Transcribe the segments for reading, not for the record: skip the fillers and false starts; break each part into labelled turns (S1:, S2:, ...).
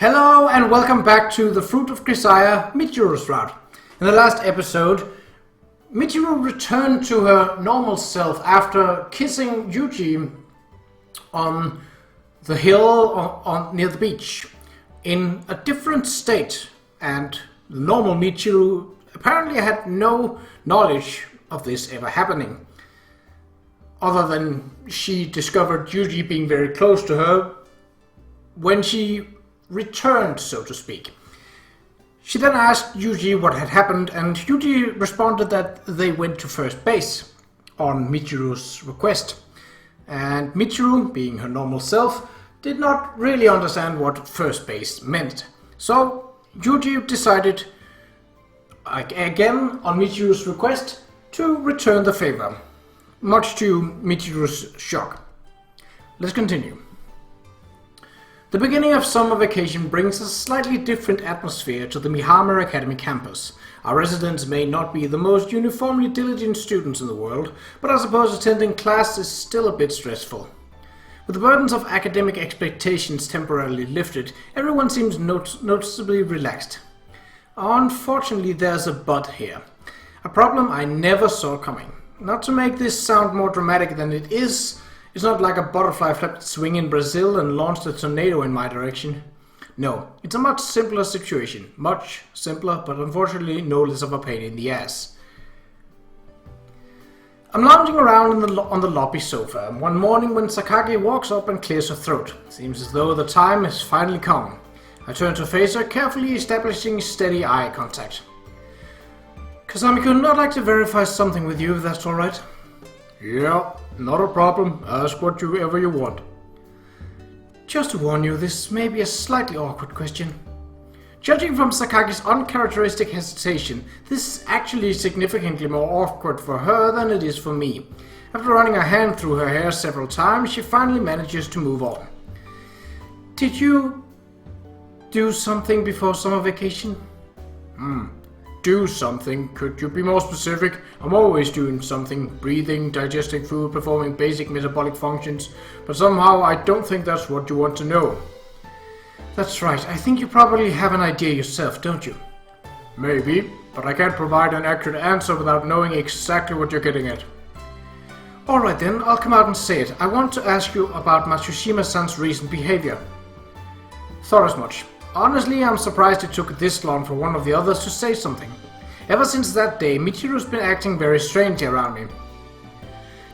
S1: Hello and welcome back to the Fruit of Grisaia, Michiru's route. In the last episode, Michiru returned to her normal self after kissing Yuuji on the hill near the beach in a different state, and the normal Michiru apparently had no knowledge of this ever happening, other than she discovered Yuuji being very close to her when she returned, so to speak. She then asked Yuuji what had happened, and Yuuji responded that they went to first base on Michiru's request. And Michiru, being her normal self, did not really understand what first base meant. So Yuuji decided, again on Michiru's request, to return the favor, much to Michiru's shock. Let's continue. The beginning of summer vacation brings a slightly different atmosphere to the Mihama Academy campus. Our residents may not be the most uniformly diligent students in the world, but I suppose attending class is still a bit stressful. With the burdens of academic expectations temporarily lifted, everyone seems noticeably relaxed. Unfortunately, there's a but here. A problem I never saw coming. Not to make this sound more dramatic than it is, it's not like a butterfly flapped its wing in Brazil and launched a tornado in my direction. No, it's a much simpler situation. Much simpler, but unfortunately no less of a pain in the ass. I'm lounging around on the lobby sofa one morning when Sachi walks up and clears her throat. Seems as though the time has finally come. I turn to face her, carefully establishing steady eye contact. Kasamiku, I'd like to verify something with you, if that's alright. Yeah, not a problem. Ask whatever you want. Just to warn you, this may be a slightly awkward question. Judging from Sakagi's uncharacteristic hesitation, this is actually significantly more awkward for her than it is for me. After running a hand through her hair several times, she finally manages to move on. Did you do something before summer vacation? Do something? Could you be more specific? I'm always doing something. Breathing, digesting food, performing basic metabolic functions. But somehow I don't think that's what you want to know. That's right. I think you probably have an idea yourself, don't you? Maybe, but I can't provide an accurate answer without knowing exactly what you're getting at. Alright then, I'll come out and say it. I want to ask you about Matsushima-san's recent behavior. Thought as much. Honestly, I'm surprised it took this long for one of the others to say something. Ever since that day, Michiru's been acting very strangely around me.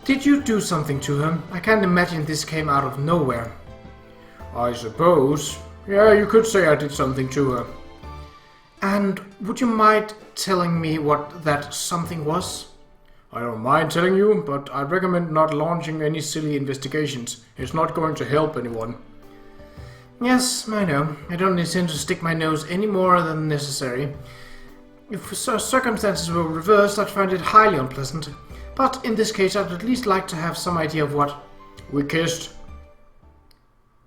S1: Did you do something to her? I can't imagine this came out of nowhere. I suppose. Yeah, you could say I did something to her. And would you mind telling me what that something was? I don't mind telling you, but I'd recommend not launching any silly investigations. It's not going to help anyone. Yes, I know. I don't intend to stick my nose any more than necessary. If circumstances were reversed, I'd find it highly unpleasant. But in this case, I'd at least like to have some idea of what we kissed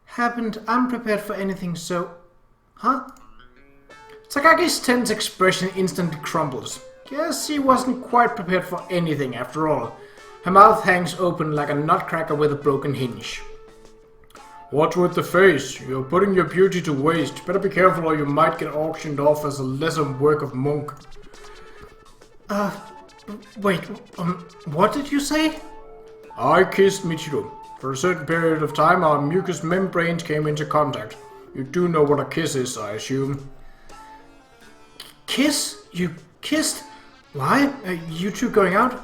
S1: happened. Unprepared for anything, so... Huh? Sakagi's tense expression instantly crumbles. Guess he wasn't quite prepared for anything after all. Her mouth hangs open like a nutcracker with a broken hinge. Watch with the face. You're putting your beauty to waste. Better be careful or you might get auctioned off as a lesser work of monk. Wait, what did you say? I kissed Michiru. For a certain period of time, our mucous membranes came into contact. You do know what a kiss is, I assume. Kiss? You kissed? Why? You two going out?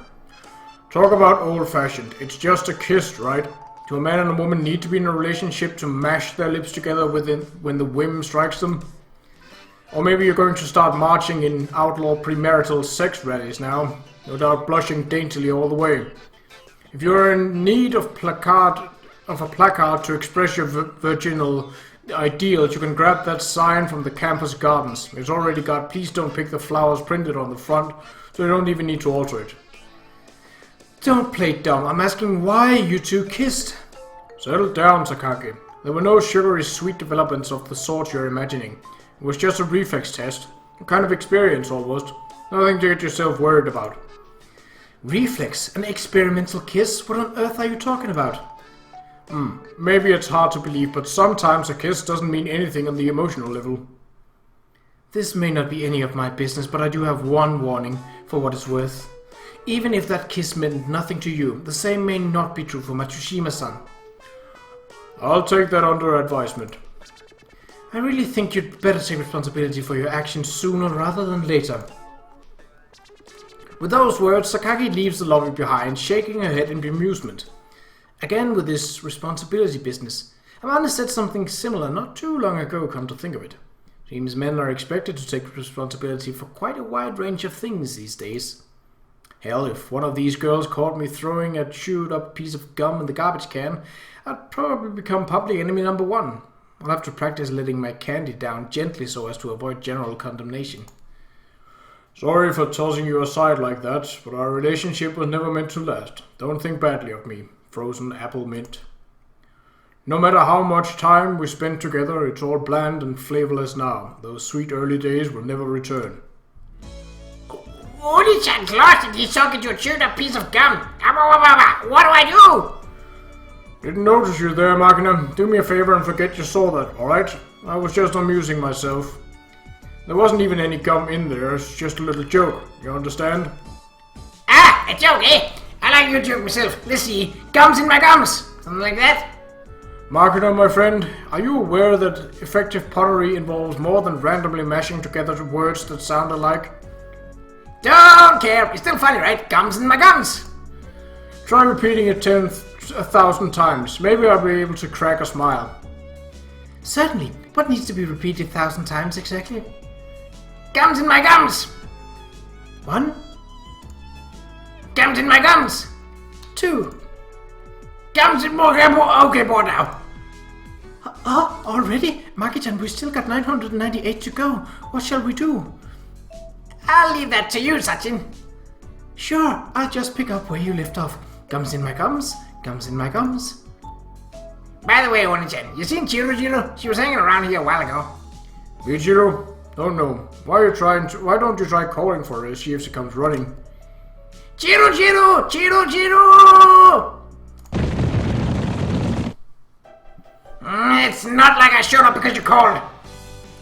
S1: Talk about old-fashioned. It's just a kiss, right? Do a man and a woman need to be in a relationship to mash their lips together when the whim strikes them? Or maybe you're going to start marching in outlaw premarital sex rallies now, no doubt blushing daintily all the way. If you're in need of a placard to express your virginal ideals, you can grab that sign from the campus gardens. It's already got "Please don't pick the flowers" printed on the front, so you don't even need to alter it. Don't play dumb. I'm asking why you two kissed. Settle down, Sakaki. There were no sugary sweet developments of the sort you're imagining. It was just a reflex test. A kind of experience almost. Nothing to get yourself worried about. Reflex? An experimental kiss? What on earth are you talking about? Maybe it's hard to believe, but sometimes a kiss doesn't mean anything on the emotional level. This may not be any of my business, but I do have one warning, for what it's worth. Even if that kiss meant nothing to you, the same may not be true for Matsushima-san. I'll take that under advisement. I really think you'd better take responsibility for your actions sooner rather than later. With those words, Sakaki leaves the lobby behind, shaking her head in bemusement. Again with this responsibility business. Amane said something similar not too long ago, come to think of it. Seems men are expected to take responsibility for quite a wide range of things these days. Hell, if one of these girls caught me throwing a chewed up piece of gum in the garbage can, I'd probably become public enemy number 1. I'll have to practice letting my candy down gently so as to avoid general condemnation. Sorry for tossing you aside like that, but our relationship was never meant to last. Don't think badly of me, frozen apple mint. No matter how much time we spend together, it's all bland and flavorless now. Those sweet early days will never return.
S2: Oni-chan's lost and he's talking to a chewed up piece of gum. What do I do?
S1: Didn't notice you there, Makina. Do me a favor and forget you saw that, alright? I was just amusing myself. There wasn't even any gum in there, it's just a little joke. You understand?
S2: Ah, a joke, eh? I like your joke myself. Let's see. Gums in my gums. Something like that?
S1: Makina, my friend, are you aware that effective pottery involves more than randomly mashing together words that sound alike?
S2: Don't care. It's still funny, right? Gums in my gums.
S1: Try repeating it 1,000 times. Maybe I'll be able to crack a smile.
S3: Certainly. What needs to be repeated 1,000 times exactly?
S2: Gums in my gums.
S3: 1.
S2: Gums in my gums.
S3: 2.
S2: Gums in more. Okay, more now.
S3: Already? Maki-chan, we still got 998 to go. What shall we do?
S2: I'll leave that to you, Sachin.
S3: Sure, I'll just pick up where you left off. Gums in my gums, gums in my gums.
S2: By the way, Oni-chan, you seen Qa'Rajh? She was hanging around here a while ago.
S1: Michiru? Don't know. Why don't you try calling for her, see if she comes running?
S2: Qa'Rajh! Qa'Rajh! It's not like I showed up because you called.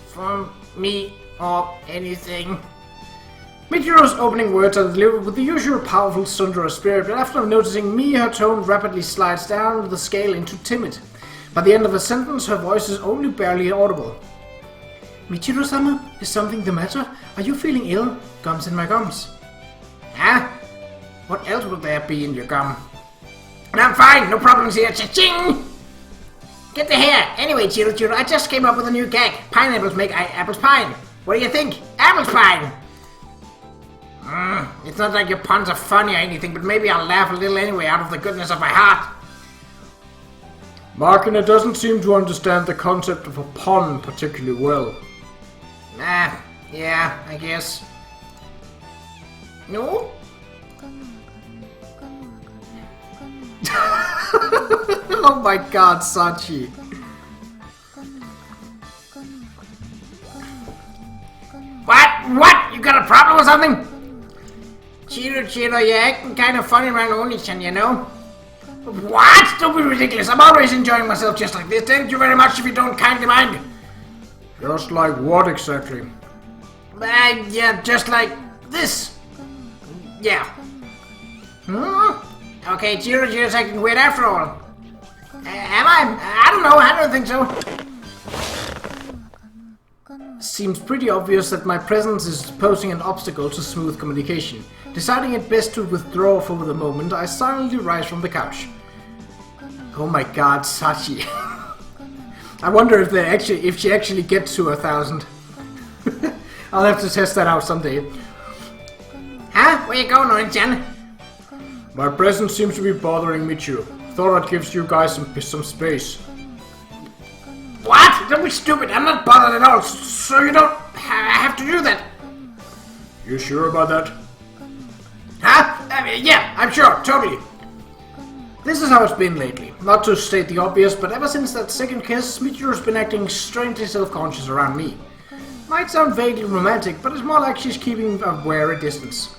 S2: For me or anything.
S1: Michiru's opening words are delivered with the usual powerful Sundara spirit, but after noticing me, her tone rapidly slides down the scale into timid. By the end of a sentence, her voice is only barely audible.
S3: Michiru-sama, is something the matter? Are you feeling ill? Gums in my gums.
S2: Huh? What else would there be in your gum? And I'm fine, no problems here. Cha-ching! Get the hair. Anyway, Qa'Rajh, I just came up with a new gag. Pineapples make apples pine. What do you think? Apples pine! It's not like your puns are funny or anything, but maybe I'll laugh a little anyway out of the goodness of my heart.
S1: Makina doesn't seem to understand the concept of a pun particularly well.
S2: Yeah, I guess. No?
S1: Oh my god, Sachi.
S2: What? You got a problem or something? Qa'Rajh, you're acting kind of funny around Oni-chan, you know? What? Don't be ridiculous. I'm always enjoying myself just like this. Thank you very much if you don't kindly mind.
S1: Just like what exactly?
S2: Yeah, just like this. Yeah. Okay, Qa'Rajh is acting weird after all. Am I? I don't know. I don't think so.
S1: Seems pretty obvious that my presence is posing an obstacle to smooth communication. Deciding it best to withdraw for the moment, I silently rise from the couch. Oh my god, Sachi. I wonder if she actually gets to 1,000. I'll have to test that out someday.
S2: Huh? Where you going, Oni-chan?
S1: My presence seems to be bothering Michiru. Thought I'd give you guys some space.
S2: What? Don't be stupid. I'm not bothered at all. So you don't have to do that.
S1: You sure about that?
S2: Huh? Yeah, I'm sure. Totally.
S1: This is how it's been lately. Not to state the obvious, but ever since that second kiss, Michiru's been acting strangely self-conscious around me. Might sound vaguely romantic, but it's more like she's keeping a wary distance.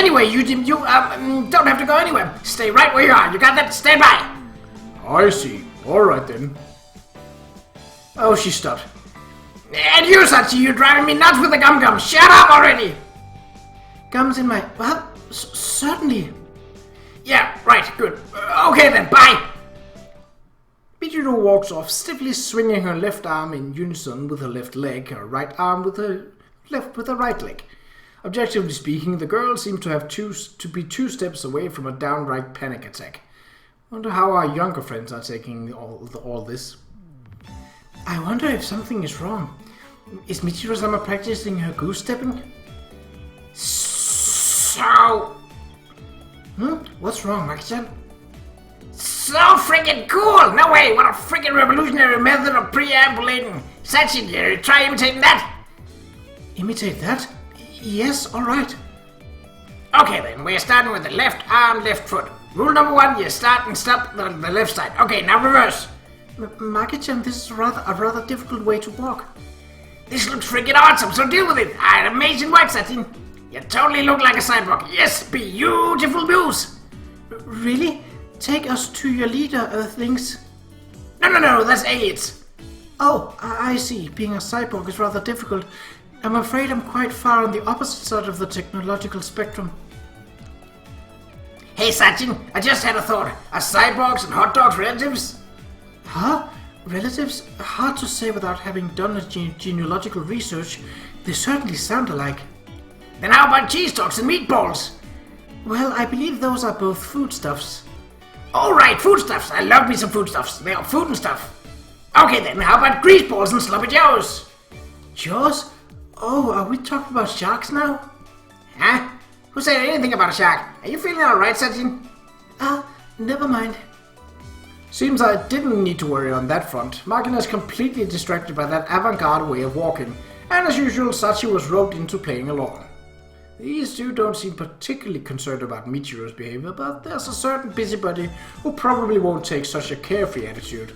S2: Anyway, you don't have to go anywhere. Stay right where you are. You got that? Stand by.
S1: I see. Alright then.
S3: Oh, she stopped.
S2: And you, Sachi, you're driving me nuts with the gum. Shut up already.
S3: Gums in my... Well, certainly.
S1: Yeah, right, good. Okay then, bye! Michiru walks off, stiffly swinging her left arm in unison with her left leg, her right arm with her right leg. Objectively speaking, the girl seemed to be 2 steps away from a downright panic attack. Wonder how our younger friends are taking all this.
S3: I wonder if something is wrong. Is Michiru-sama practicing her goose-stepping?
S2: So...
S3: What's wrong, Maki-chan?
S2: So freaking cool! No way! What a freaking revolutionary method of preambulating! Sachi, try imitating that!
S3: Imitate that? Yes, alright.
S2: Okay then, we're starting with the left arm, left foot. Rule number 1, you start and stop the left side. Okay, now reverse.
S3: Maki-chan, this is a rather difficult way to walk.
S2: This looks freaking awesome, so deal with it. Amazing work, Sachi. You totally look like a cyborg. Yes, beautiful news.
S3: Really? Take us to your leader, Earthlings.
S2: No, that's aliens.
S3: Oh, I see. Being a cyborg is rather difficult. I'm afraid I'm quite far on the opposite side of the technological spectrum.
S2: Hey, Sachin, I just had a thought. Are cyborgs and hot dogs relatives?
S3: Huh? Relatives? Hard to say without having done a genealogical research. They certainly sound alike.
S2: Then how about cheese dogs and meatballs?
S3: Well, I believe those are both foodstuffs.
S2: Alright, foodstuffs. I love me some foodstuffs. They are food and stuff. Okay then, how about grease balls and sloppy joes?
S3: Jaws? Oh, are we talking about sharks now?
S2: Huh? Who said anything about a shark? Are you feeling alright, Sachin?
S3: Never mind.
S1: Seems I didn't need to worry on that front. Markin is completely distracted by that avant-garde way of walking, and as usual, Sachi was roped into playing along. These two don't seem particularly concerned about Michiru's behavior, but there's a certain busybody who probably won't take such a carefree attitude.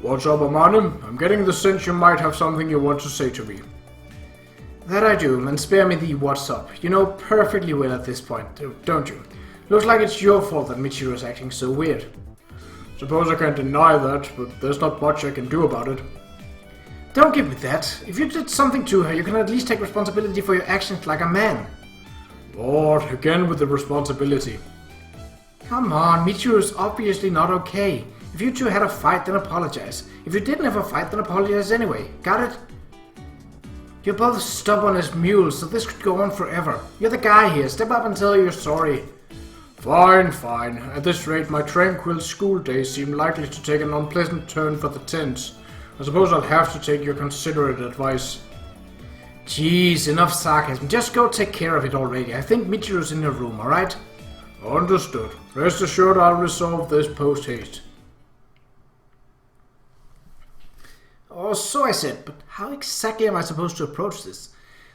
S1: What's up, Amane? I'm getting the sense you might have something you want to say to me. That I do, and spare me the what's up. You know perfectly well at this point, don't you? Looks like it's your fault that Michiru is acting so weird. Suppose I can't deny that, but there's not much I can do about it. Don't give me that. If you did something to her, you can at least take responsibility for your actions like a man. Lord, again with the responsibility. Come on, Michiru is obviously not okay. If you two had a fight, then apologize. If you didn't have a fight, then apologize anyway. Got it? You're both stubborn as mules, so this could go on forever. You're the guy here. Step up and tell her you're sorry. Fine. At this rate, my tranquil school days seem likely to take an unpleasant turn for the tense. I suppose I'll have to take your considerate advice. Jeez, enough sarcasm. Just go take care of it already. I think Michiru's in her room, alright? Understood. Rest assured I'll resolve this post-haste. Oh, so I said, but how exactly am I supposed to approach this?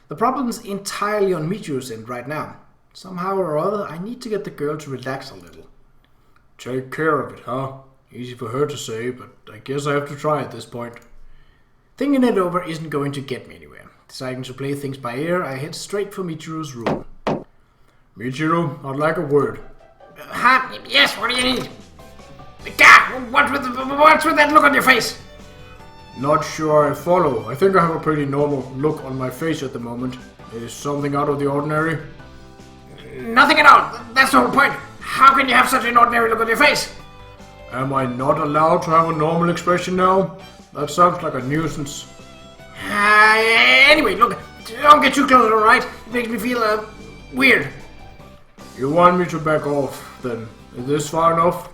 S1: The problem's entirely on Michiru's end right now. Somehow or other, I need to get the girl to relax a little. Take care of it, huh? Easy for her to say, but I guess I have to try at this point. Thinking it over isn't going to get me anywhere. Deciding to play things by ear, I head straight for Michiru's room. Michiru, I'd like a word.
S2: Yes, what do you need? God, what's with that look on your face?
S1: Not sure I follow. I think I have a pretty normal look on my face at the moment. Is something out of the ordinary?
S2: Nothing at all. That's the whole point. How can you have such an ordinary look on your face?
S1: Am I not allowed to have a normal expression now? That sounds like a nuisance.
S2: Anyway, look, don't get too close, alright? It makes me feel, weird.
S1: You want me to back off, then? Is this far enough?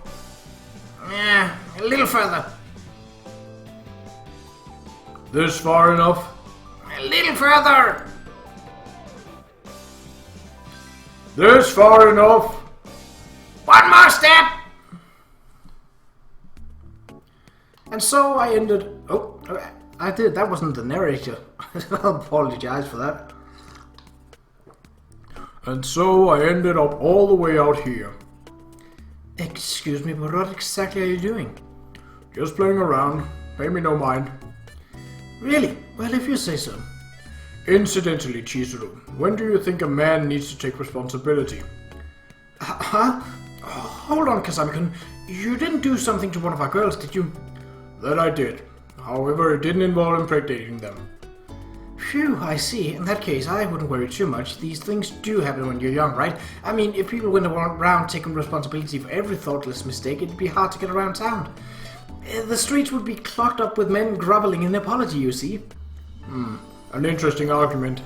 S2: Yeah, a little further.
S1: This far enough?
S2: A little further.
S1: This far enough?
S2: One more step.
S1: And so I ended... Oh, I did. That wasn't the narrator. I'll apologize for that. And so I ended up all the way out here. Excuse me, but what exactly are you doing? Just playing around. Pay me no mind. Really? Well, if you say so. Incidentally, Chizuru, when do you think a man needs to take responsibility?
S3: Huh? Oh, hold on, Kazami-kun. You didn't do something to one of our girls, did you?
S1: That I did. However, it didn't involve impregnating them.
S3: Phew, I see. In that case, I wouldn't worry too much. These things do happen when you're young, right? I mean, if people went around taking responsibility for every thoughtless mistake, it'd be hard to get around town. The streets would be clogged up with men groveling in apology, you see.
S1: An interesting argument.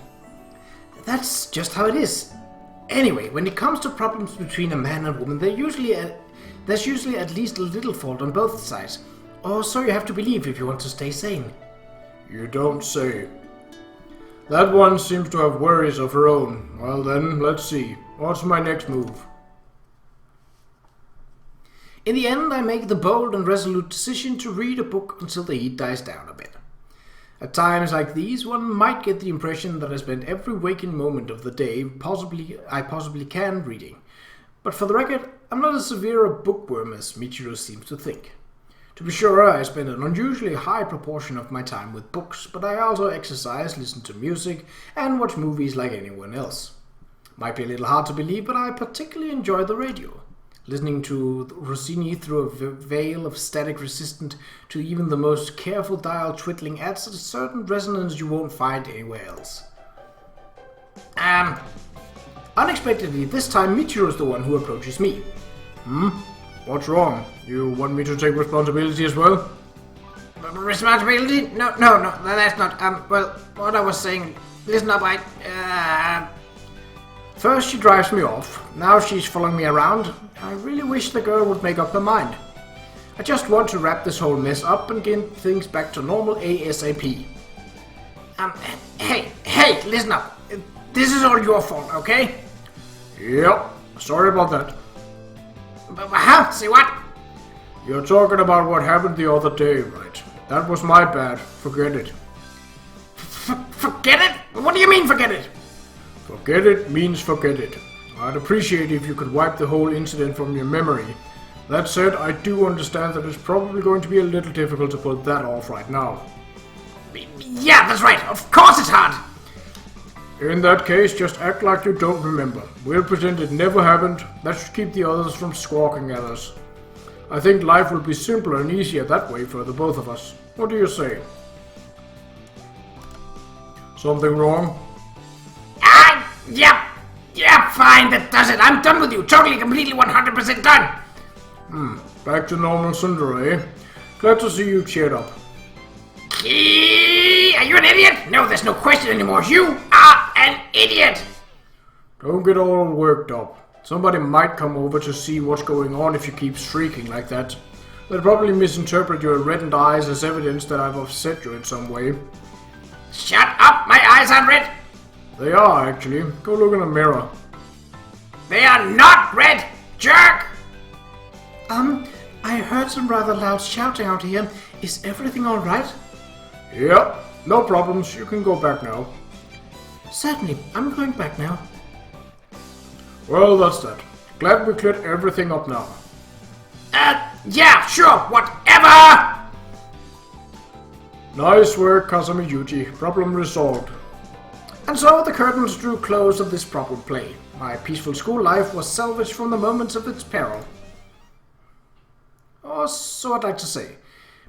S3: That's just how it is. Anyway, when it comes to problems between a man and woman, there's usually at least a little fault on both sides. Or so you have to believe if you want to stay sane.
S1: You don't say. That one seems to have worries of her own. Well then, let's see. What's my next move?
S3: In the end, I make the bold and resolute decision to read a book until the heat dies down a bit. At times like these, one might get the impression that I spend every waking moment of the day I possibly can reading. But for the record, I'm not as severe a bookworm as Michiru seems to think. To be sure, I spend an unusually high proportion of my time with books, but I also exercise, listen to music, and watch movies like anyone else. Might be a little hard to believe, but I particularly enjoy the radio. Listening to Rossini through a veil of static resistant to even the most careful dial twiddling adds a certain resonance you won't find anywhere else. Unexpectedly, this time Michiru is the one who approaches me.
S1: What's wrong? You want me to take responsibility as well?
S2: Responsibility? No, that's not. Well, what I was saying, listen up,
S3: First she drives me off, now she's following me around. I really wish the girl would make up her mind. I just want to wrap this whole mess up and get things back to normal ASAP.
S2: Hey, listen up. This is all your fault, okay?
S1: Yep, sorry about that.
S2: Huh? Say what?
S1: You're talking about what happened the other day, right? That was my bad. Forget it.
S2: Forget it? What do you mean, forget it?
S1: Forget it means forget it. I'd appreciate if you could wipe the whole incident from your memory. That said, I do understand that it's probably going to be a little difficult to pull that off right now.
S2: Yeah, that's right. Of course it's hard.
S1: In that case, just act like you don't remember. We'll pretend it never happened. That should keep the others from squawking at us. I think life will be simpler and easier that way for the both of us. What do you say? Something wrong?
S2: Yeah, fine, that does it. I'm done with you. Totally, completely, 100% done.
S1: Back to normal Sundara, eh? Glad to see you cheered up.
S2: Are you an idiot? No, there's no question anymore. You are an idiot.
S1: Don't get all worked up. Somebody might come over to see what's going on if you keep shrieking like that. They'll probably misinterpret your reddened eyes as evidence that I've upset you in some way.
S2: Shut up, my eyes aren't red.
S1: They are, actually. Go look in a mirror.
S2: They are not red, jerk!
S3: I heard some rather loud shouting out here. Is everything alright?
S1: Yep, no problems. You can go back now.
S3: Certainly, I'm going back now.
S1: Well, that's that. Glad we cleared everything up now.
S2: Yeah, sure, whatever!
S1: Nice work, Kazami Yuuji. Problem resolved.
S3: And so the curtains drew close of this problem play. My peaceful school life was salvaged from the moments of its peril. Or so I'd like to say.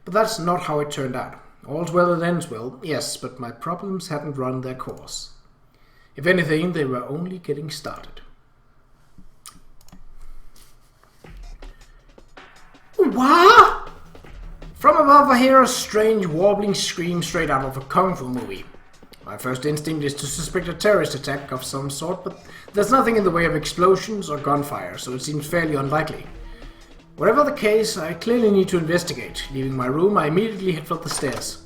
S3: But that's not how it turned out. All's well that ends well, yes, but my problems hadn't run their course. If anything, they were only getting started. What? From above I hear a strange warbling scream straight out of a kung fu movie. My first instinct is to suspect a terrorist attack of some sort, but there's nothing in the way of explosions or gunfire, so it seems fairly unlikely. Whatever the case, I clearly need to investigate. Leaving my room, I immediately head for the stairs.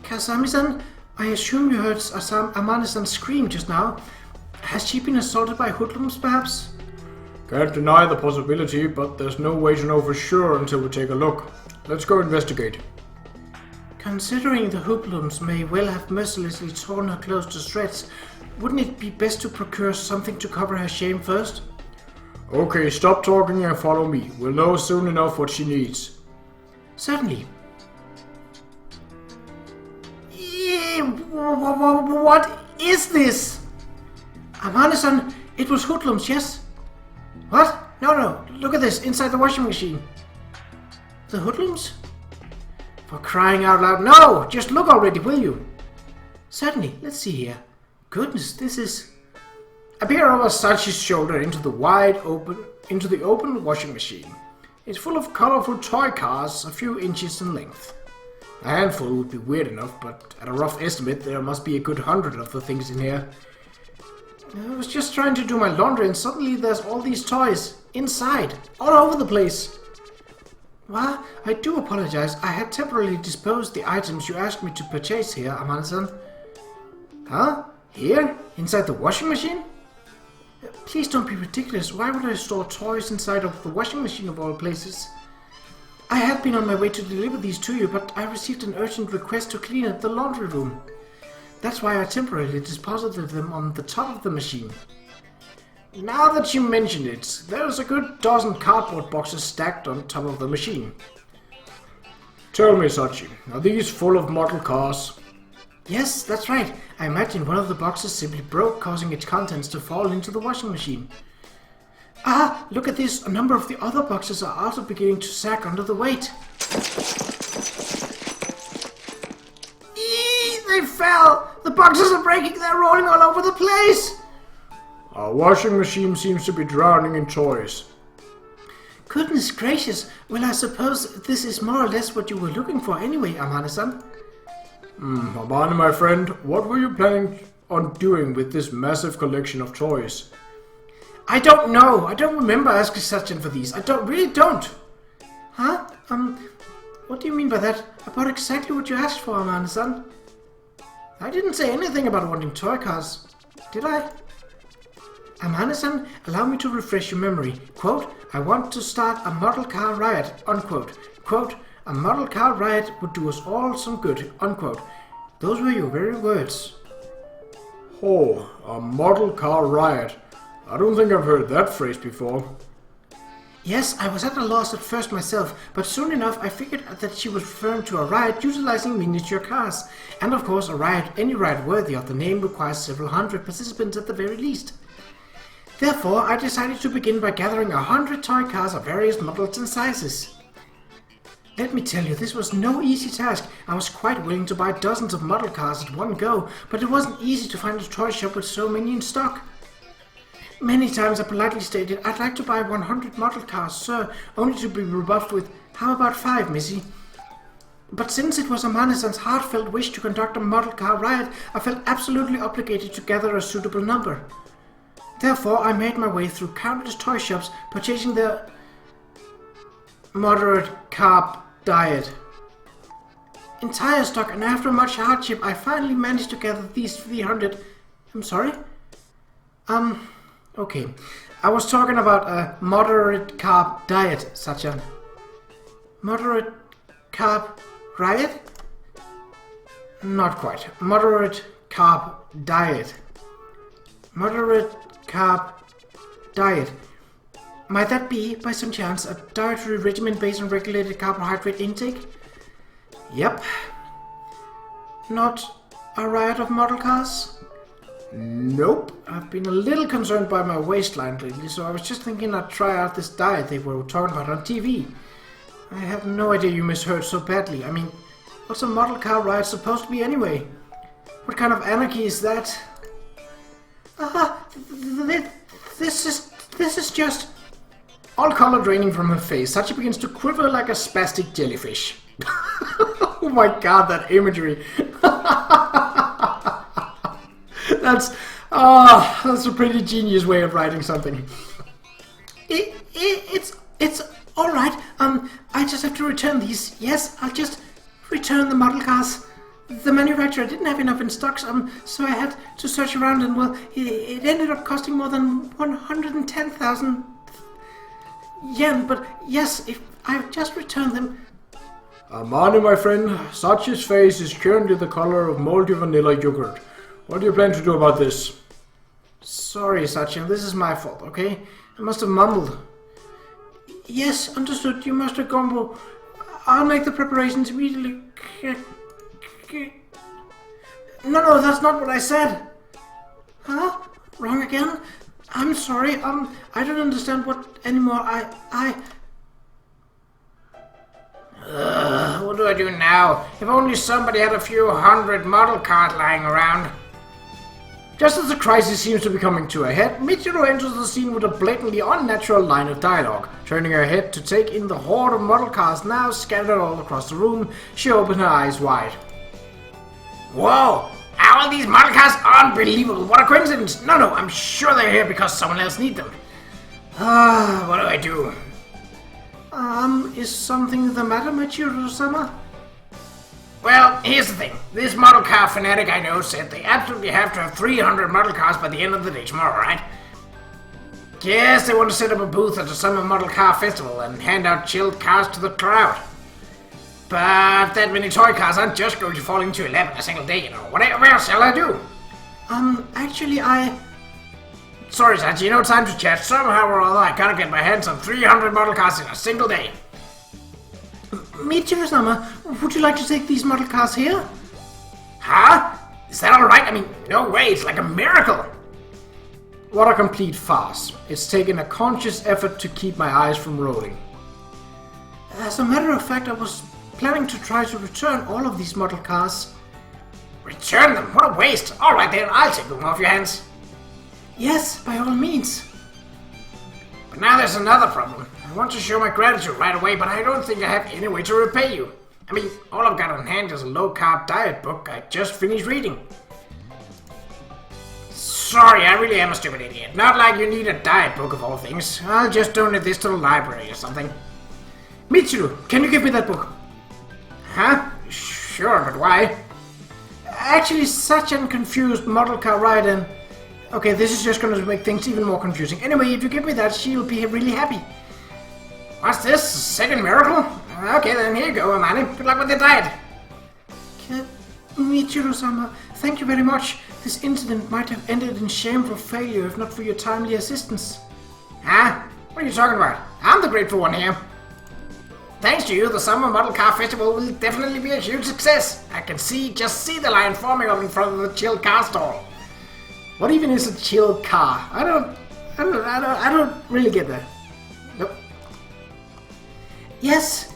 S3: Kazami-san, I assume you heard Amane-san scream just now. Has she been assaulted by hoodlums, perhaps?
S1: Can't deny the possibility, but there's no way to know for sure until we take a look. Let's go investigate.
S3: Considering the hoodlums may well have mercilessly torn her clothes to shreds, wouldn't it be best to procure something to cover her shame first?
S1: Okay, stop talking and follow me. We'll know soon enough what she needs.
S3: Certainly. What is this? Amane-san, it was hoodlums, yes? What? No, look at this, inside the washing machine. The hoodlums? For crying out loud, no! Just look already, will you? Certainly, let's see here. Goodness, this is... I peer over Sachi's shoulder into the open washing machine. It's full of colorful toy cars, a few inches in length. A handful would be weird enough, but at a rough estimate, there must be a good 100 of the things in here. I was just trying to do my laundry and suddenly there's all these toys inside, all over the place. Well, I do apologize. I had temporarily disposed the items you asked me to purchase here, Amane-san. Huh? Here? Inside the washing machine? Please don't be ridiculous. Why would I store toys inside of the washing machine of all places? I had been on my way to deliver these to you, but I received an urgent request to clean up the laundry room. That's why I temporarily deposited them on the top of the machine. Now that you mention it, there's a good dozen cardboard boxes stacked on top of the machine. Tell me, Sachi, are these full of model cars? Yes, that's right. I imagine one of the boxes simply broke, causing its contents to fall into the washing machine. Ah, look at this. A number of the other boxes are also beginning to sag under the weight. Eee, they fell! The boxes are breaking. They're rolling all over the place. Our washing machine seems to be drowning in toys. Goodness gracious. Well, I suppose this is more or less what you were looking for anyway, Amane-san. Amane, my friend, what were you planning on doing with this massive collection of toys? I don't know. I don't remember asking Sachi for these. Really don't. Huh? What do you mean by that? I bought exactly what you asked for, Amane-san. I didn't say anything about wanting toy cars. Did I? Amane-san, allow me to refresh your memory. Quote, I want to start a model car riot. Unquote. Quote, a model car riot would do us all some good. Unquote. Those were your very words. Oh, a model car riot. I don't think I've heard that phrase before. Yes, I was at a loss at first myself, but soon enough I figured that she was referring to a riot utilizing miniature cars. And of course a riot, any riot worthy of the name, requires several hundred participants at the very least. Therefore, I decided to begin by gathering 100 toy cars of various models and sizes. Let me tell you, this was no easy task. I was quite willing to buy dozens of model cars at one go, but it wasn't easy to find a toy shop with so many in stock. Many times I politely stated, I'd like to buy 100 model cars, sir, only to be rebuffed with, how about 5, missy? But since it was Amane-san's heartfelt wish to conduct a model car riot, I felt absolutely obligated to gather a suitable number. Therefore, I made my way through countless toy shops, purchasing the moderate carb diet entire stock, and after much hardship, I finally managed to gather these 300. I'm sorry? Okay. I was talking about a moderate carb diet, such a moderate carb riot? Not quite. Moderate carb diet. Moderate carb diet. Might that be, by some chance, a dietary regimen based on regulated carbohydrate intake? Yep. Not a riot of model cars? Nope. I've been a little concerned by my waistline lately, so I was just thinking I'd try out this diet they were talking about on TV. I have no idea you misheard so badly. I mean, what's a model car riot supposed to be anyway? What kind of anarchy is that? This is just... All color draining from her face, Sachi begins to quiver like a spastic jellyfish. Oh my god, that imagery. That's a pretty genius way of writing something. It's alright. I just have to return these. Yes, I'll just return the model cars. The manufacturer didn't have enough in stocks, so I had to search around, and well, it ended up costing more than 110,000 yen, but yes, if I just returned them... Amane, my friend, Sachi's face is currently the color of moldy vanilla yogurt. What do you plan to do about this? Sorry, Sachi, this is my fault, okay? I must have mumbled. Yes, understood, you Master Gombo. I'll make the preparations immediately. No, that's not what I said. Huh? Wrong again? I'm sorry, I don't understand what anymore.
S2: What do I do now? If only somebody had a few hundred model cars lying around.
S3: Just as the crisis seems to be coming to a head, Michiru enters the scene with a blatantly unnatural line of dialogue. Turning her head to take in the horde of model cars now scattered all across the room, she opened her eyes wide.
S2: Whoa! All these model cars? Unbelievable! What a coincidence! No, I'm sure they're here because someone else needs them. What do I do?
S3: Is something the matter, Michiru-sama?
S2: Well, here's the thing. This model car fanatic I know said they absolutely have to have 300 model cars by the end of the day tomorrow, right? Yes, they want to set up a booth at the Summer Model Car Festival and hand out chilled cars to the crowd. But that many toy cars aren't just going to fall into 11 a single day, you know. What else shall I do?
S3: Actually,
S2: Sorry, Sachi, no time to chat. Somehow or other, I gotta get my hands on 300 model cars in a single day.
S3: Michiru-sama, would you like to take these model cars here?
S2: Huh? Is that alright? I mean, no way, it's like a miracle.
S3: What a complete farce. It's taken a conscious effort to keep my eyes from rolling. As a matter of fact, I was planning to try to return all of these model cars.
S2: Return them? What a waste. Alright then, I'll take them off your hands.
S3: Yes, by all means.
S2: But now there's another problem. I want to show my gratitude right away, but I don't think I have any way to repay you. I mean, all I've got on hand is a low-carb diet book I just finished reading. Sorry, I really am a stupid idiot. Not like you need a diet book of all things. I'll just donate this to the library or something.
S3: Michiru, can you give me that book?
S2: Huh? Sure, but why?
S3: Actually, such a confused model car ride and... Okay, this is just going to make things even more confusing. Anyway, if you give me that, she'll be really happy.
S2: What's this? Second miracle? Okay, then here you go, Amane. Good luck with the diet.
S3: Michiru-sama, thank you very much. This incident might have ended in shameful failure if not for your timely assistance.
S2: Huh? What are you talking about? I'm the grateful one here. Thanks to you, the Summer Model Car Festival will definitely be a huge success. I can just see the line forming up in front of the chilled car stall.
S3: What even is a chilled car? I don't really get that.
S2: Nope.
S3: Yes.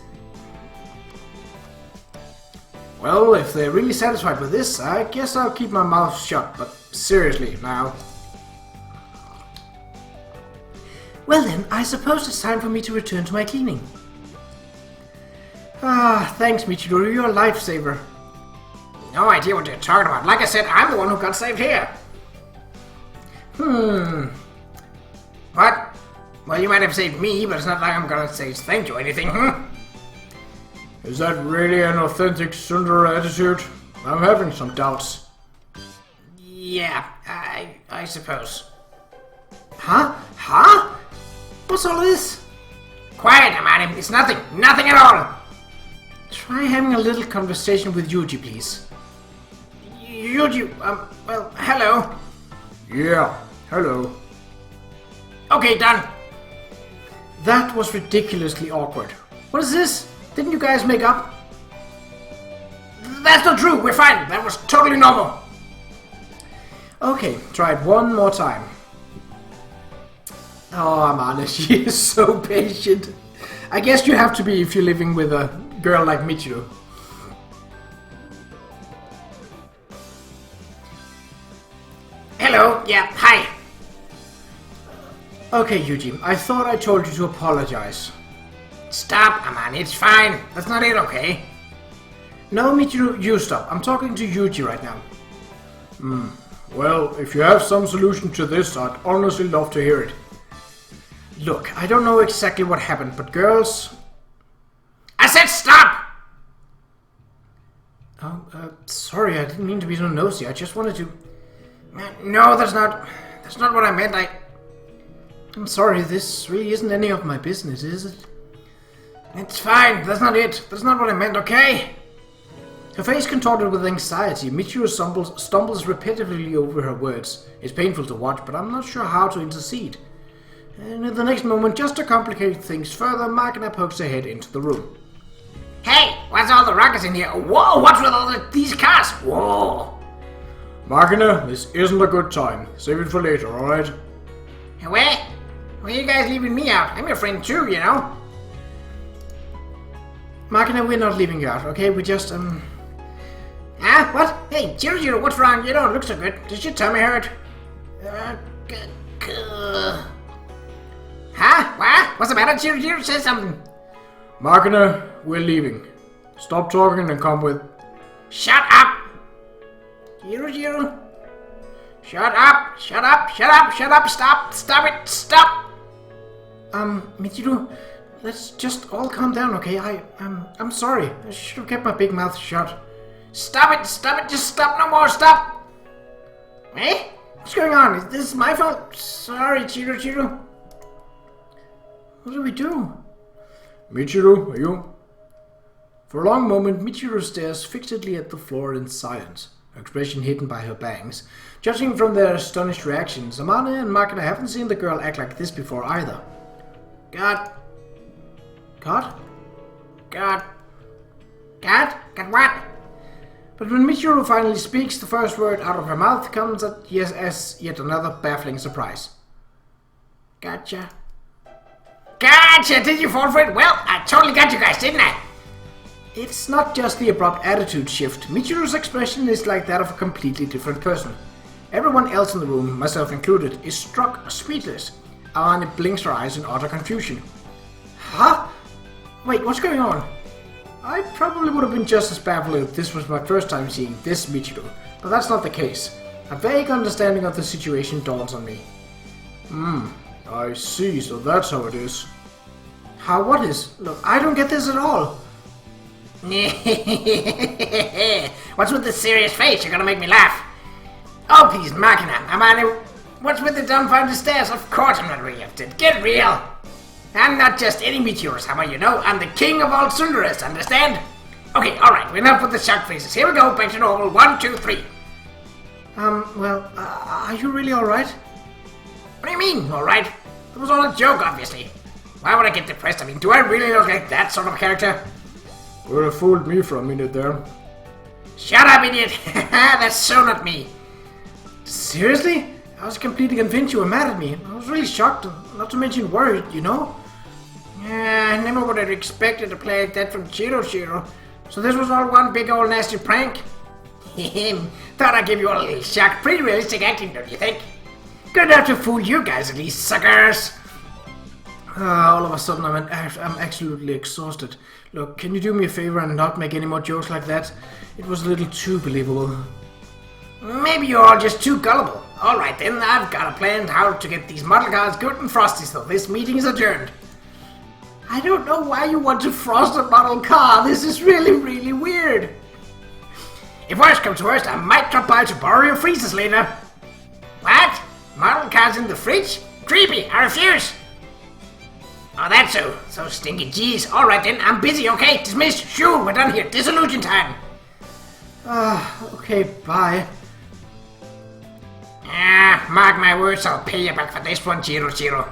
S3: Well, if they're really satisfied with this, I guess I'll keep my mouth shut, but seriously, now. Well then, I suppose it's time for me to return to my cleaning. Thanks Michiru, you're a lifesaver.
S2: No idea what you're talking about. Like I said, I'm the one who got saved here. What? Well, you might have saved me, but it's not like I'm gonna say thank you or anything,
S3: Is that really an authentic Sundara attitude? I'm having some doubts.
S2: Yeah, I suppose.
S3: Huh? What's all this?
S2: Quiet, Amane. It's nothing. Nothing at all.
S3: Try having a little conversation with Yuuji, please.
S2: Yuuji, well, hello.
S3: Yeah, hello.
S2: Okay, done.
S3: That was ridiculously awkward. What is this? Didn't you guys make up?
S2: That's not true. We're fine. That was totally normal.
S3: Okay, try it one more time. Oh, Amane, she is so patient. I guess you have to be if you're living with a girl like Michiru.
S2: Hello, yeah, hi.
S3: Okay, Yuuji, I thought I told you to apologize.
S2: Stop, Amane, it's fine. That's not it, okay?
S3: No, Michiru, you stop. I'm talking to Yuuji right now. Well, if you have some solution to this, I'd honestly love to hear it. Look, I don't know exactly what happened, but girls...
S2: I said stop!
S3: Sorry, I didn't mean to be so nosy. I just wanted to...
S2: No, that's not what I meant.
S3: I'm sorry, this really isn't any of my business, is it?
S2: It's fine, that's not it. That's not what I meant, okay?
S3: Her face contorted with anxiety, Michiru stumbles repetitively over her words. It's painful to watch, but I'm not sure how to intercede. And in the next moment, just to complicate things further, Magna pokes her head into the room.
S2: Hey, what's all the ruckus in here? Whoa, what's with all these cars? Whoa.
S3: Makina, this isn't a good time. Save it for later, alright?
S2: Where? Why are you guys leaving me out? I'm your friend too, you know?
S3: Makina, we're not leaving you out, okay? We just,
S2: What? Hey, Jiru, what's wrong? You don't look so good. Does your tummy hurt? Huh? What? What's the matter? Jiru, say something.
S3: Makina, we're leaving. Stop talking and come with...
S2: Shut up! Jiru. Shut up! Stop it! Stop!
S3: Michiru, let's just all calm down, okay? I'm sorry. I should have kept my big mouth shut.
S2: Stop it! Just stop, no more, stop! Eh? What's going on? Is this my fault? Sorry, Jiru.
S3: What do we do? Michiru, are you? For a long moment, Michiru stares fixedly at the floor in silence, her expression hidden by her bangs. Judging from their astonished reactions, Amane and Makina haven't seen the girl act like this before either.
S2: God?
S3: God?
S2: God what?
S3: But when Michiru finally speaks, the first word out of her mouth comes as yet another baffling surprise.
S2: Gotcha, did you fall for it? Well, I totally got you guys, didn't I?
S3: It's not just the abrupt attitude shift. Michiru's expression is like that of a completely different person. Everyone else in the room, myself included, is struck speechless. Amane blinks her eyes in utter confusion. Huh? Wait, what's going on? I probably would have been just as baffled if this was my first time seeing this Michiru, but that's not the case. A vague understanding of the situation dawns on me. I see, so that's how it is. How what is? Look, I don't get this at all.
S2: What's with the serious face? You're gonna make me laugh. Oh, please, Makina, Amane, what's with the dumbfounded stares? Of course I'm not reacted. Get real. I'm not just any Michiru's hammer, you know. I'm the king of all Sundaras, understand? Okay, alright, enough with the shock faces. Here we go, back to normal. 1, 2, 3.
S3: Are you really alright?
S2: What do you mean, alright? It was all a joke, obviously. Why would I get depressed? I mean, do I really look like that sort of character?
S3: Would have fooled me for a minute there.
S2: Shut up, idiot! That's so not me.
S3: Seriously? I was completely convinced you were mad at me. I was really shocked, not to mention worried, you know?
S2: I never would have expected to play like that from Qa'Rajh. So this was all one big old nasty prank? Thought I'd give you a little shock. Pretty realistic acting, don't you think? Good enough to fool you guys at least, suckers!
S3: All of a sudden I'm absolutely exhausted. Look, can you do me a favor and not make any more jokes like that? It was a little too believable.
S2: Maybe you're all just too gullible. Alright then, I've got a plan how to get these model cars good and frosty, so this meeting is adjourned.
S3: I don't know why you want to frost a model car. This is really weird.
S2: If worst comes to worst, I might drop by to borrow your freezers later. What? Model cars in the fridge? Creepy, I refuse. Oh, that's so. So stinky. Jeez. Alright then, I'm busy, okay? Dismissed. Shoo, we're done here. Disillusion time.
S3: Okay, bye.
S2: Mark my words, I'll pay you back for this one, Qa'Rajh.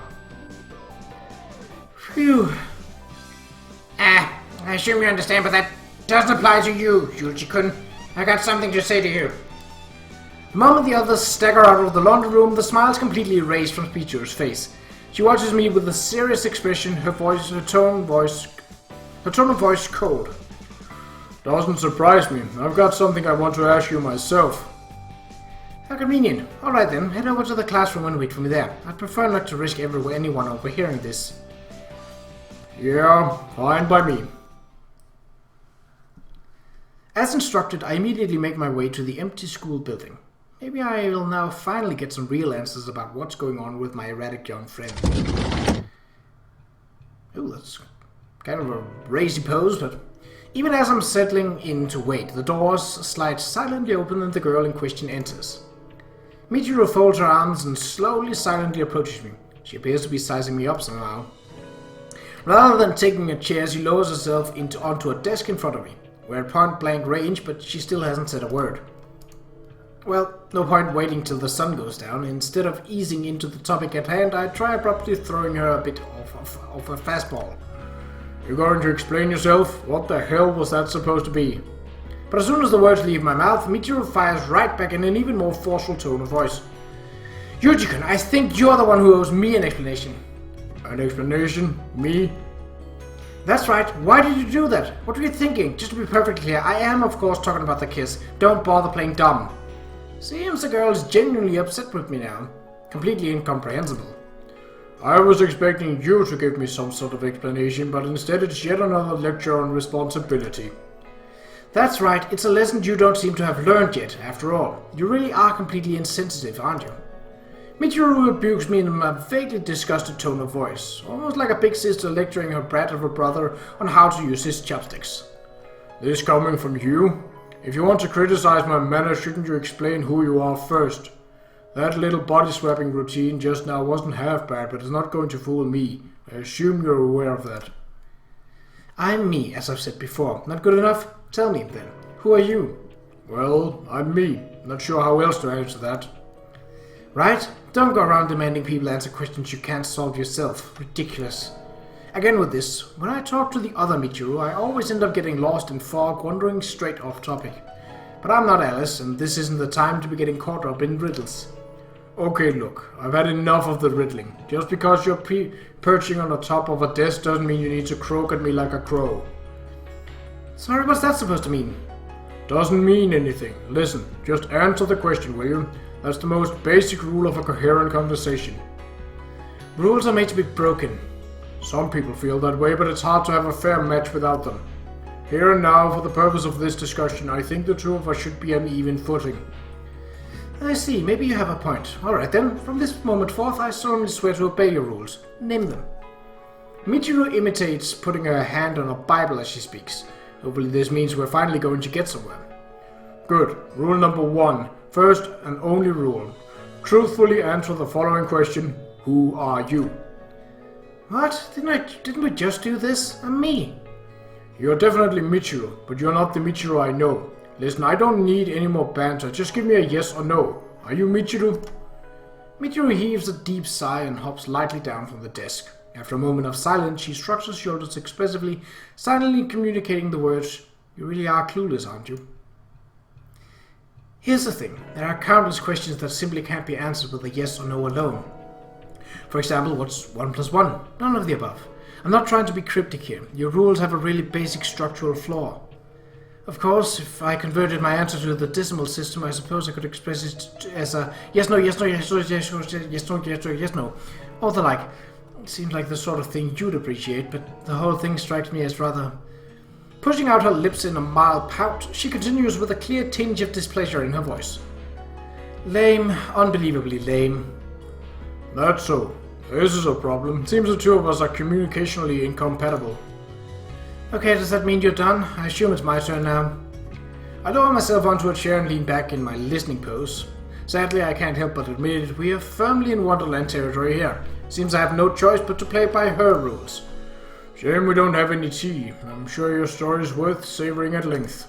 S3: Phew.
S2: I assume you understand, but that doesn't apply to you, Yuuji-kun. I got something to say to you.
S3: The moment the others stagger out of the laundry room, the smile's completely erased from Michiru's face. She watches me with a serious expression, her tone of voice cold. Doesn't surprise me. I've got something I want to ask you myself. How convenient. Alright then, head over to the classroom and wait for me there. I'd prefer not to risk anyone overhearing this. Yeah, fine by me. As instructed, I immediately make my way to the empty school building. Maybe I will now finally get some real answers about what's going on with my erratic young friend. Oh, that's kind of a racy pose, but... Even as I'm settling in to wait, the doors slide silently open and the girl in question enters. Michiru folds her arms and slowly, silently approaches me. She appears to be sizing me up somehow. Rather than taking a chair, she lowers herself onto a desk in front of me. We're at point-blank range, but she still hasn't said a word. Well, no point waiting till the sun goes down. Instead of easing into the topic at hand, I try abruptly throwing her a bit off a fastball. You going to explain yourself? What the hell was that supposed to be? But as soon as the words leave my mouth, Michiru fires right back in an even more forceful tone of voice. Yuuji-kun, I think you're the one who owes me an explanation. An explanation? Me? That's right. Why did you do that? What were you thinking? Just to be perfectly clear, I am of course talking about the kiss. Don't bother playing dumb. Seems the girl is genuinely upset with me now. Completely incomprehensible. I was expecting you to give me some sort of explanation, but instead it's yet another lecture on responsibility. That's right. It's a lesson you don't seem to have learned yet, after all. You really are completely insensitive, aren't you? Michiru rebukes me in a vaguely disgusted tone of voice, almost like a big sister lecturing her brat of a brother on how to use his chopsticks. This coming from you? If you want to criticize my manner, shouldn't you explain who you are first? That little body-swapping routine just now wasn't half bad, but it's not going to fool me. I assume you're aware of that. I'm me, as I've said before. Not good enough? Tell me, then. Who are you? Well, I'm me. Not sure how else to answer that. Right? Don't go around demanding people answer questions you can't solve yourself. Ridiculous. Again with this, when I talk to the other Michiru, I always end up getting lost in fog, wandering straight off topic. But I'm not Alice, and this isn't the time to be getting caught up in riddles. Okay, look, I've had enough of the riddling. Just because you're perching on the top of a desk doesn't mean you need to croak at me like a crow. Sorry, what's that supposed to mean? Doesn't mean anything. Listen, just answer the question, will you? That's the most basic rule of a coherent conversation. Rules are made to be broken. Some people feel that way, but it's hard to have a fair match without them. Here and now, for the purpose of this discussion, I think the two of us should be on even footing. I see, maybe you have a point. Alright then, from this moment forth, I solemnly swear to obey your rules. Name them. Michiru imitates putting her hand on a Bible as she speaks. Hopefully this means we're finally going to get somewhere. Good. Rule number 1. First and only rule. Truthfully answer the following question. Who are you? What? Didn't we just do this? I'm me. You're definitely Michiru, but you're not the Michiru I know. Listen, I don't need any more banter. Just give me a yes or no. Are you Michiru? Michiru heaves a deep sigh and hops lightly down from the desk. After a moment of silence, she shrugs her shoulders expressively, silently communicating the words, "You really are clueless, aren't you?" Here's the thing. There are countless questions that simply can't be answered with a yes or no alone. For example, what's 1 plus 1? None of the above. I'm not trying to be cryptic here. Your rules have a really basic structural flaw. Of course, if I converted my answer to the decimal system, I suppose I could express it as a yes, no, yes, no, yes, no, yes, no, yes, no, yes, no, yes, no, or the like. It seems like the sort of thing you'd appreciate, but the whole thing strikes me as rather... Pushing out her lips in a mild pout, she continues with a clear tinge of displeasure in her voice. Lame, unbelievably lame. That's so. This is a problem. Seems the two of us are communicationally incompatible. Okay, does that mean you're done? I assume it's my turn now. I lower myself onto a chair and lean back in my listening pose. Sadly, I can't help but admit it, we are firmly in Wonderland territory here. Seems I have no choice but to play by her rules. Shame we don't have any tea. I'm sure your story is worth savoring at length.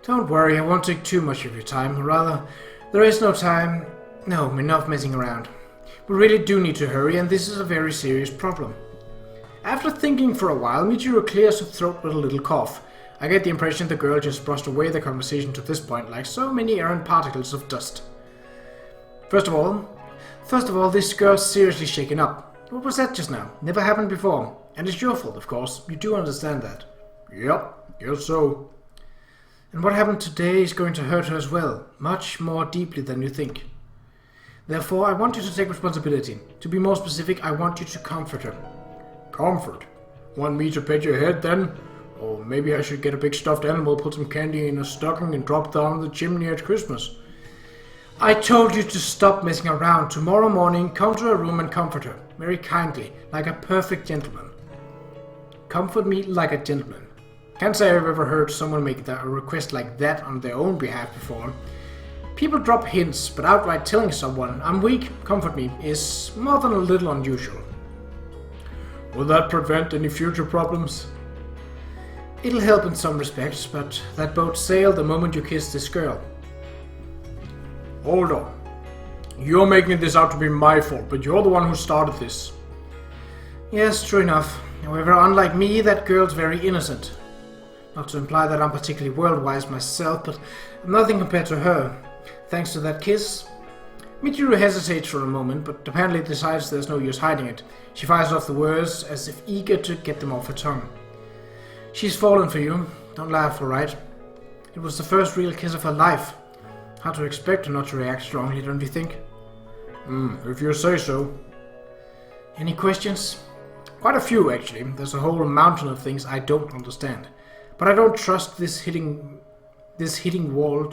S3: Don't worry, I won't take too much of your time. Rather, there is no time. No, enough messing around. We really do need to hurry, and this is a very serious problem. After thinking for a while, Michiru clears her throat with a little cough. I get the impression the girl just brushed away the conversation to this point like so many errant particles of dust. First of all, this girl's seriously shaken up. What was that just now? Never happened before. And it's your fault, of course. You do understand that. Yep, guess so. And what happened today is going to hurt her as well. Much more deeply than you think. Therefore, I want you to take responsibility. To be more specific, I want you to comfort her. Comfort? Want me to pet your head then? Or maybe I should get a big stuffed animal, put some candy in a stocking and drop down the chimney at Christmas. I told you to stop messing around. Tomorrow morning, come to her room and comfort her. Very kindly, like a perfect gentleman. Comfort me like a gentleman. Can't say I've ever heard someone make a request like that on their own behalf before. People drop hints, but outright telling someone, I'm weak, comfort me, is more than a little unusual. Will that prevent any future problems? It'll help in some respects, but that boat sailed the moment you kissed this girl. Hold on. You're making this out to be my fault, but you're the one who started this. Yes, true enough. However, unlike me, that girl's very innocent. Not to imply that I'm particularly world-wise myself, but nothing compared to her. Thanks to that kiss. Michiru hesitates for a moment, but apparently decides there's no use hiding it. She fires off the words, as if eager to get them off her tongue. She's fallen for you. Don't laugh, alright? It was the first real kiss of her life. Hard to expect her not to react strongly, don't you think?
S1: If you say so.
S3: Any questions? Quite a few, actually. There's a whole mountain of things I don't understand. But I don't trust this hitting wall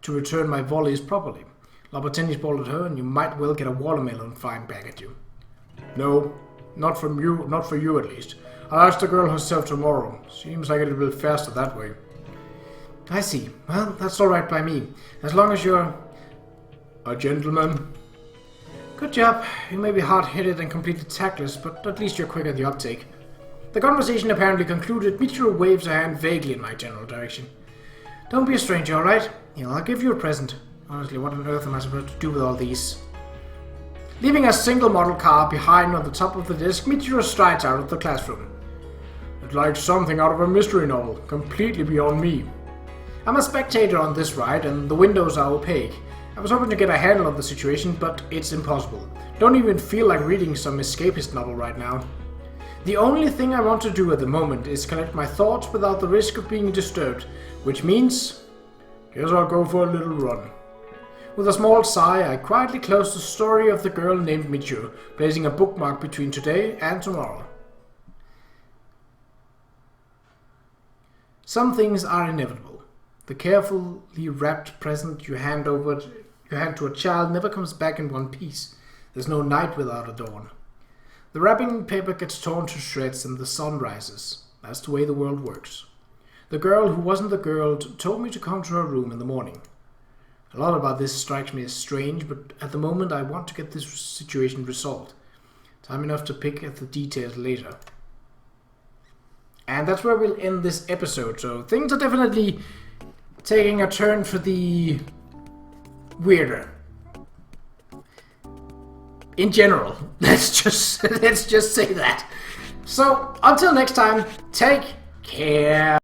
S3: to return my volleys properly. Lob a tennis ball at her and you might well get a watermelon flying back at you.
S1: No, not from you, not for you at least. I'll ask the girl herself tomorrow. Seems like it'll be faster that way.
S3: I see. Well, that's alright by me. As long as you're
S1: a gentleman.
S3: Good job. You may be hard-headed and completely tactless, but at least you're quick at the uptake. The conversation apparently concluded. Michiru waves her hand vaguely in my general direction. Don't be a stranger, alright? Yeah, I'll give you a present. Honestly, what on earth am I supposed to do with all these? Leaving a single model car behind on the top of the desk, Michiru strides out of the classroom.
S1: It's like something out of a mystery novel, completely beyond me.
S3: I'm a spectator on this ride, and the windows are opaque. I was hoping to get a handle on the situation, but it's impossible. Don't even feel like reading some escapist novel right now. The only thing I want to do at the moment is collect my thoughts without the risk of being disturbed, which means...
S1: guess I'll go for a little run.
S3: With a small sigh, I quietly close the story of the girl named Michiru, placing a bookmark between today and tomorrow. Some things are inevitable. The carefully wrapped present you hand to a child never comes back in one piece. There's no night without a dawn. The wrapping paper gets torn to shreds and the sun rises. That's the way the world works. The girl who wasn't the girl told me to come to her room in the morning. A lot about this strikes me as strange, but at the moment I want to get this situation resolved. Time enough to pick at the details later. And that's where we'll end this episode, so things are definitely taking a turn for the weirder. In general, let's just say that. So, until next time, take care.